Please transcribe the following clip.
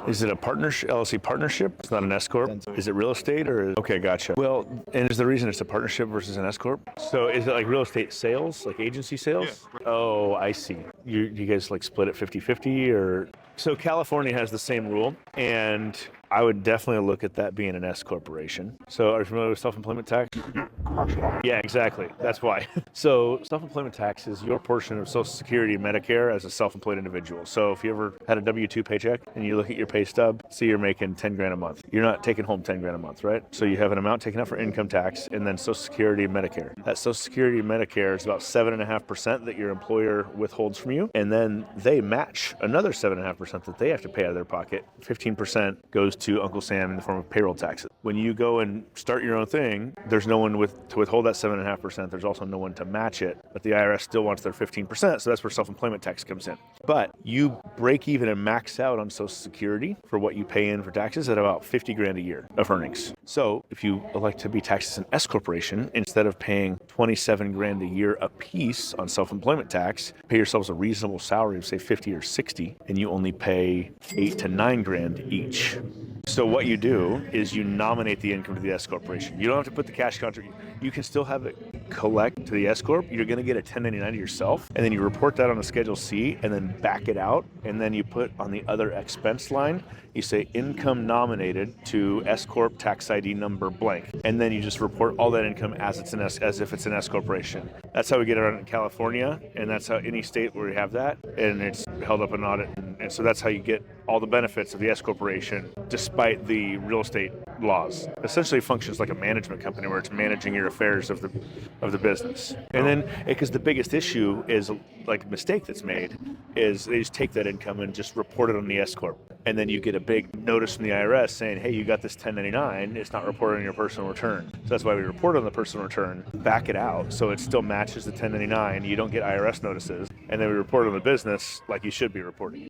Is it a partnership, LLC partnership? It's not an S Corp? Is it real estate or? Okay, gotcha. Well, and is the reason it's a partnership versus an S Corp? So is it like real estate sales, like agency sales? Yeah. Oh, I see. You guys like split it 50-50 or? So California has the same rule, and I would definitely look at that being an S corporation. So are you familiar with self-employment tax? Yeah, exactly. That's why. So self-employment tax is your portion of Social Security and Medicare as a self-employed individual. So if you ever had a W-2 paycheck and you look at your pay stub, see you're making 10 grand a month. You're not taking home 10 grand a month, right? So you have an amount taken out for income tax and then Social Security and Medicare. That Social Security and Medicare is about 7.5% that your employer withholds from you. And then they match another 7.5% that they have to pay out of their pocket. 15% goes to Uncle Sam in the form of payroll taxes. When you go and start your own thing, there's no one to withhold that 7.5%. There's also no one to match it, but the IRS still wants their 15%. So that's where self-employment tax comes in. But you break even and max out on Social Security for what you pay in for taxes at about 50 grand a year of earnings. So if you elect to be taxed as an S corporation, instead of paying 27 grand a year a piece on self-employment tax, pay yourselves a reasonable salary of say 50 or 60, and you only pay 8 to 9 grand each. So what you do is you nominate the income to the S corporation. You don't have to put the cash contribution. You can still have it collect to the S corp. You're going to get a 1099 to yourself, and then you report that on a Schedule C, and then back it out, and then you put on the other expense line. You say income nominated to S corp tax ID number blank, and then you just report all that income as if it's an S corporation. That's how we get it in California, and that's how any state where we have that, and it's held up an audit, and so that's how you get all the benefits of the S corporation, despite the real estate laws. Essentially functions like a management company where it's managing your affairs of the business. And then, because the biggest issue is, like, a mistake that's made, is they just take that income and just report it on the S corp. And then you get a big notice from the IRS saying, hey, you got this 1099, it's not reported on your personal return. So that's why we report on the personal return, back it out so it still matches the 1099, you don't get IRS notices, and then we report on the business like you should be reporting.